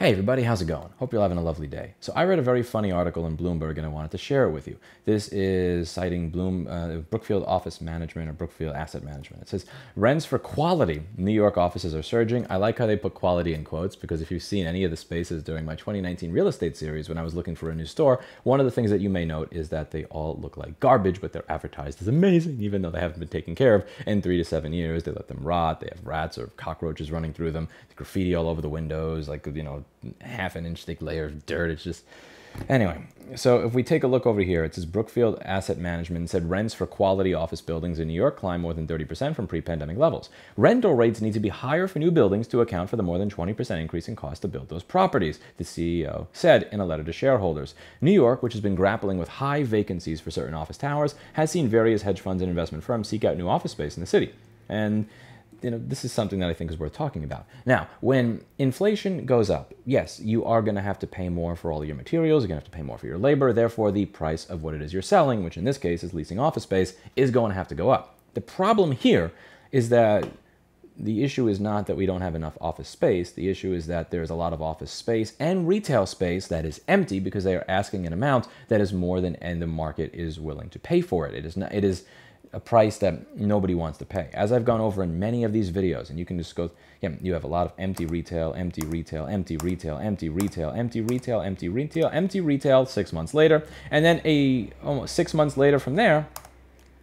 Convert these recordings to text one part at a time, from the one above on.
Hey everybody, how's it going? Hope you're having a lovely day. So I read a very funny article in Bloomberg and I wanted to share it with you. This is citing Brookfield Office Management or Brookfield Asset Management. It says, rents for quality New York offices are surging. I like how they put quality in quotes because if you've seen any of the spaces during my 2019 real estate series when I was looking for a new store, one of the things that you may note is that they all look like garbage, but they're advertised as amazing, even though they haven't been taken care of in 3 to 7 years. They let them rot. They have rats or cockroaches running through them, graffiti all over the windows, like, you know, half an inch thick layer of dirt. It's just, anyway. So if we take a look over here, it says Brookfield Asset Management said rents for quality office buildings in New York climb more than 30% from pre-pandemic levels. Rental rates need to be higher for new buildings to account for the more than 20% increase in cost to build those properties, the CEO said in a letter to shareholders. New York, which has been grappling with high vacancies for certain office towers, has seen various hedge funds and investment firms seek out new office space in the city. And this is something that I think is worth talking about. Now, when inflation goes up, yes, you are going to have to pay more for all of your materials. You're going to have to pay more for your labor. Therefore, the price of what it is you're selling, which in this case is leasing office space, is going to have to go up. The problem here is that the issue is not that we don't have enough office space. The issue is that there's a lot of office space and retail space that is empty because they are asking an amount that is more than the market is willing to pay for it. It is a price that nobody wants to pay. As I've gone over in many of these videos, and you can just go, you have a lot of empty retail, empty retail, empty retail, empty retail, empty retail, empty retail, empty retail 6 months later. And then almost 6 months later from there,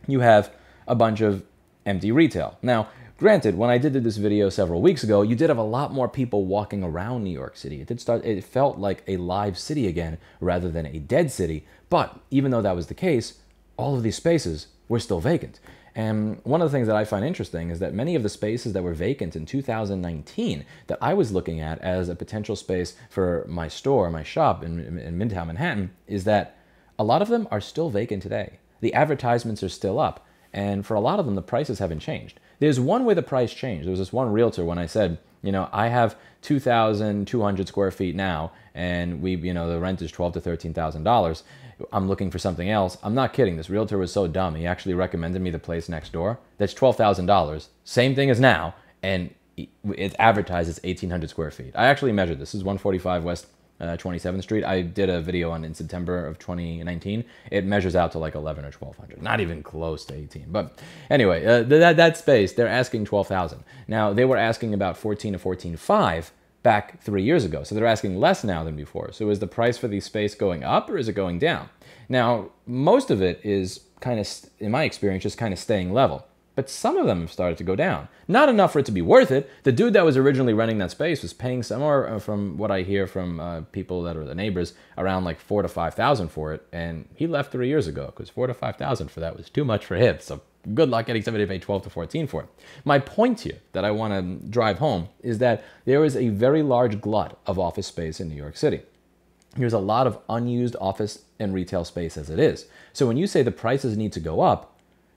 you have a bunch of empty retail. Now, granted, when I did this video several weeks ago, you did have a lot more people walking around New York City. It felt like a live city again rather than a dead city. But even though that was the case, all of these spaces were still vacant. And one of the things that I find interesting is that many of the spaces that were vacant in 2019 that I was looking at as a potential space for my store, my shop in Midtown Manhattan, is that a lot of them are still vacant today. The advertisements are still up. And for a lot of them, the prices haven't changed. There's one way the price changed. There was this one realtor when I said, I have 2,200 square feet now, and the rent is $12,000 to $13,000. I'm looking for something else. I'm not kidding. This realtor was so dumb. He actually recommended me the place next door. That's $12,000. Same thing as now, and it's advertised as 1,800 square feet. I actually measured this. This is 145 West 27th Street. I did a video on in September of 2019. It measures out to like 11 or 1,200. Not even close to 18. But anyway, that space, they're asking 12,000. Now, they were asking about 14 to 14.5 back 3 years ago. So they're asking less now than before. So is the price for the space going up or is it going down? Now, most of it is kind of, in my experience, just kind of staying level. But some of them have started to go down. Not enough for it to be worth it. The dude that was originally renting that space was paying somewhere, from what I hear from people that are the neighbors, around like $4,000 to $5,000 for it. And he left 3 years ago because $4,000 to $5,000 for that was too much for him. So good luck getting somebody to pay 12 to 14 for it. My point here that I want to drive home is that there is a very large glut of office space in New York City. There's a lot of unused office and retail space as it is. So when you say the prices need to go up,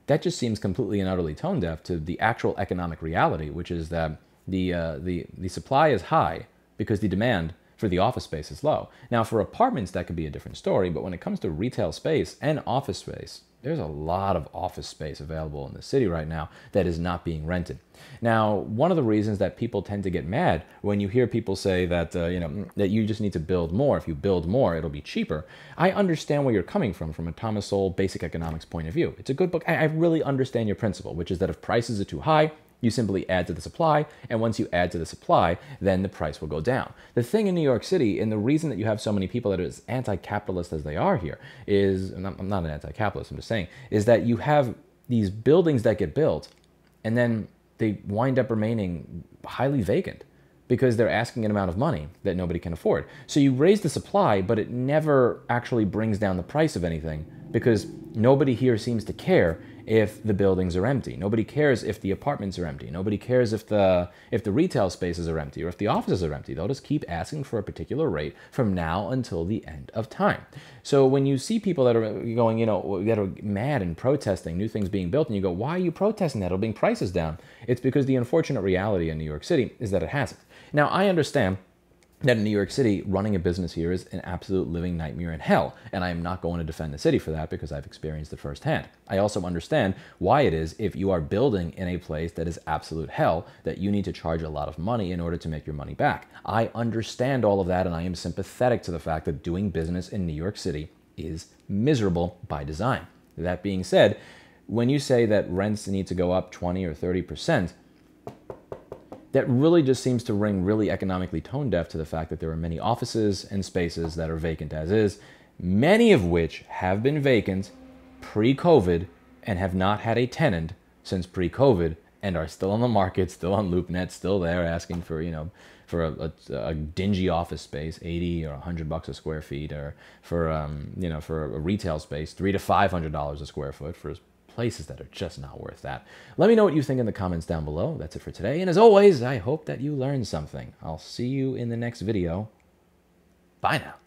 that just seems completely and utterly tone deaf to the actual economic reality, which is that the supply is high because the demand for the office space is low. Now, for apartments, that could be a different story, but when it comes to retail space and office space, there's a lot of office space available in the city right now that is not being rented. Now, one of the reasons that people tend to get mad when you hear people say that, that you just need to build more. If you build more, it'll be cheaper. I understand where you're coming from a Thomas Sowell basic economics point of view. It's a good book. I really understand your principle, which is that if prices are too high, you simply add to the supply, and once you add to the supply, then the price will go down. The thing in New York City, and the reason that you have so many people that are as anti-capitalist as they are here is, and I'm not an anti-capitalist, I'm just saying, is that you have these buildings that get built, and then they wind up remaining highly vacant because they're asking an amount of money that nobody can afford. So you raise the supply, but it never actually brings down the price of anything because nobody here seems to care if the buildings are empty. Nobody cares if the apartments are empty. Nobody cares if the retail spaces are empty or if the offices are empty. They'll just keep asking for a particular rate from now until the end of time. So when you see people that are going, that are mad and protesting new things being built, and you go, why are you protesting that? It'll bring prices down. It's because the unfortunate reality in New York City is that it hasn't. Now, I understand that in New York City, running a business here is an absolute living nightmare in hell. And I am not going to defend the city for that because I've experienced it firsthand. I also understand why it is, if you are building in a place that is absolute hell, that you need to charge a lot of money in order to make your money back. I understand all of that, and I am sympathetic to the fact that doing business in New York City is miserable by design. That being said, when you say that rents need to go up 20 or 30%, that really just seems to ring really economically tone deaf to the fact that there are many offices and spaces that are vacant as is, many of which have been vacant pre-COVID and have not had a tenant since pre-COVID and are still on the market, still on LoopNet, still there asking for, for a dingy office space, 80 or $100 a square feet, or for, for a retail space, $300 to $500 a square foot for places that are just not worth that. Let me know what you think in the comments down below. That's it for today. And as always, I hope that you learned something. I'll see you in the next video. Bye now.